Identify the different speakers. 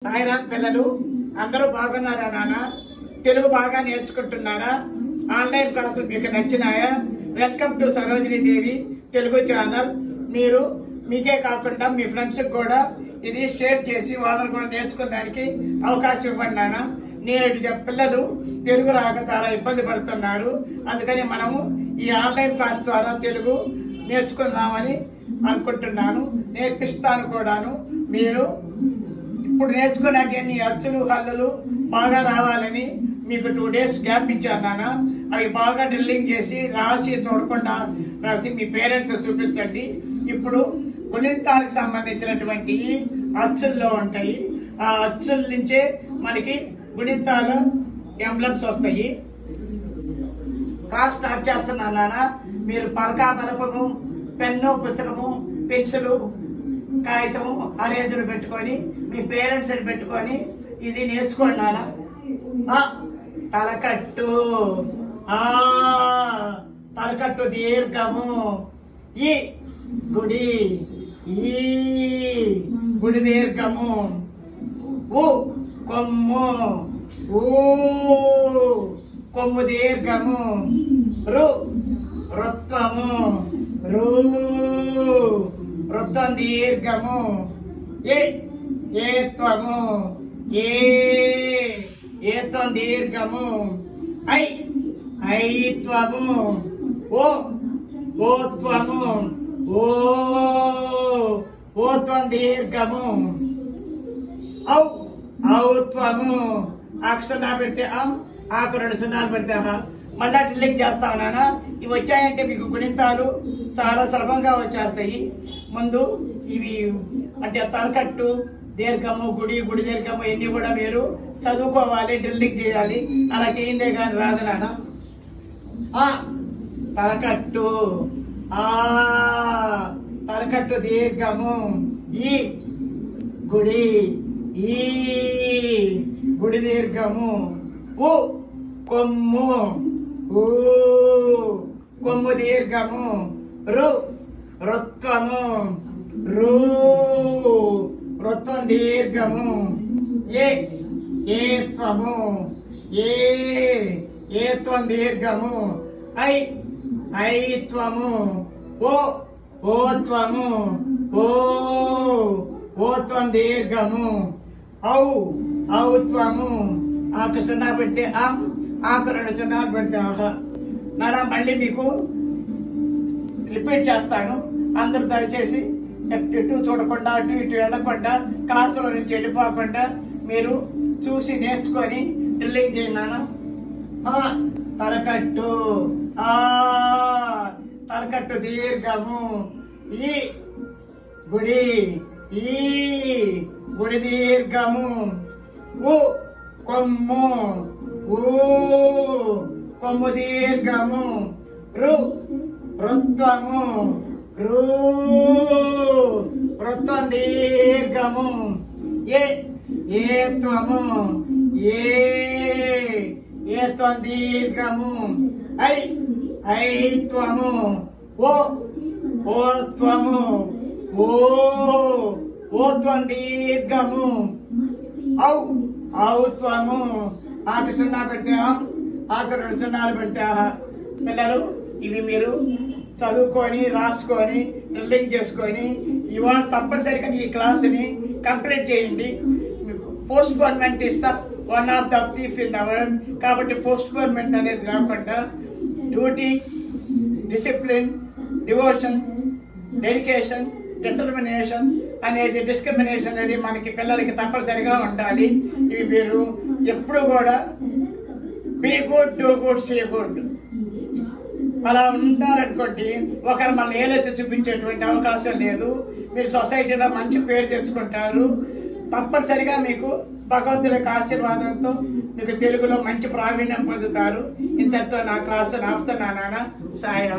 Speaker 1: సాయిరాం పిల్లలు అందరూ బాగున్నారా నాన్న? తెలుగు బాగా నేర్చుకుంటున్నారా? ఆన్లైన్ క్లాసులు మీకు నచ్చినాయా? Welcome to Sarojini Devi Telugu channel. మీరు మీకే కాకుండా మీ ఫ్రెండ్స్ కూడా ఇది షేర్ చేసి వాళ్ళని కూడా నేర్చుకోవడానికి అవకాశం ఇవ్వండి నాన్న. నేడు పిల్లలు తెలుగు రాక చాలా ఇబ్బంది పడుతున్నారు. అందుకని మనము ఈ ఆన్లైన్ క్లాస్ ద్వారా తెలుగు నేర్చుకుందామని అనుకుంటున్నాను. నేర్పిస్తాను కూడాను. మీరు ఇప్పుడు నేర్చుకున్నటువంటి అచ్చులు హల్లులు బాగా రావాలని మీకు 2 days గ్యాప్ ఇచ్చాను నాన్న. అవి బాగా డ్రిల్లింగ్ చేసి రాసి చూడకుండా రాసి మీ పేరెంట్స్ చూపించండి. ఇప్పుడు గుణింతానికి సంబంధించినటువంటి అచ్చుల్లో ఉంటాయి. ఆ అచ్చుల నుంచే మనకి గుణింతాల ఎంబ్లమ్స్ వస్తాయి. క్లాస్ స్టార్ట్ చేస్తున్నాను నాన్న. మీరు పలకా పలపము, పెన్ను, పుస్తకము, పెన్సిలు, కాగితము, అరేజులు పెట్టుకొని మీ పేరెంట్స్ పెట్టుకొని ఇది నేర్చుకోండి నాన్న. తలకట్టు, తలకట్టు దీర్ఘము. ఈ గుడి, ఈ గుడి దీర్ఘము. ఉ కొమ్ము, ఊ కొమ్ము దీర్ఘము. రు వృత్తము, రూ వృత్తం దీర్ఘము. ఏత్వము, ఏత్వం దీర్ఘము. ఐత్వము. ఓత్వము, ఓత్వం దీర్ఘము. ఔత్వము. అక్షరాలు పెడితే ఆకు 2 సున్నాలు పెడితే మళ్ళా డ్రిల్లింగ్ చేస్తాం నాన్న. ఇవి వచ్చాయంటే మీకు గుణింతాలు చాలా సులభంగా వచ్చేస్తాయి. ముందు ఇవి అంటే తలకట్టు దీర్ఘము, గుడి దీర్ఘము ఇవన్నీ కూడా మీరు చదువుకోవాలి, డ్రిల్లింగ్ చేయాలి. అలా చేయిందే కానీ రాదు నాన్న. తలకట్టు, తలకట్టు దీర్ఘము. ఈ గుడి, ఈ గుడి దీర్ఘము. ఉ కొమ్ము, ఊ కొమ్ము దీర్ఘము. రు వృత్తము, రూ వృత్తం దీర్ఘము. ఏత్వము, ఏత్వం దీర్ఘము. ఐత్వము. ఓత్వము, ఓత్వం దీర్ఘము. ఔత్వము. ఆకు 0 పెడితే ఆకు 2 సున్నాలు పెడితే నాన్న. మళ్ళీ మీకు రిపీట్ చేస్తాను. అందరు దయచేసి ఇటు చూడకుండా అటు ఇటు వెళ్ళకుండా క్లాసులో నుంచి వెళ్ళిపోకుండా మీరు చూసి నేర్చుకొని డ్రిల్లింగ్ చేయండి నాన్న. తలకట్టు, తలకట్టు దీర్ఘము. ఈ గుడి, ఈ గుడి దీర్ఘము. ఉ కొమ్ము, ఊ కొమ్ము దీర్ఘము. రు వృత్తము, రూ వృత్తం దీర్ఘము. ఏత్వము, ఏత్వం దీర్ఘము. ఐత్వము. ఓత్వము, ఓత్వం దీర్ఘము. ఔత్వము. ఆకు 0 పెడితే ఆకు 2 సున్నాలు పెడితే పిల్లలు ఇవి మీరు చదువుకొని రాసుకొని డ్రిల్లింగ్ చేసుకొని ఇవాళ తప్పనిసరిగా ఈ క్లాసుని కంప్లీట్ చేయండి. పోస్ట్ పోన్మెంట్ ఇస్తా. 1 of the thief in the world. కాబట్టి పోస్ట్ పోన్మెంట్ అనేది కాకుండా duty, discipline, devotion, dedication, determination అనేది, డిస్క్రిమినేషన్ అనేది మనకి పిల్లలకి తప్పనిసరిగా ఉండాలి. ఇవి మీరు ఎప్పుడు కూడా be good, do good, see good అలా ఉంటారనుకోండి ఒకరు మన ఏలైతే చూపించేటువంటి అవకాశం లేదు. మీరు సొసైటీలో మంచి పేరు తెచ్చుకుంటారు. తప్పనిసరిగా మీకు భగవంతుడి యొక్క ఆశీర్వాదంతో మీకు తెలుగులో మంచి ప్రావీణ్యం పొందుతారు. ఇంతటితో నా క్లాసు ఆపుతున్నాను నాన్న. సాయిరాం.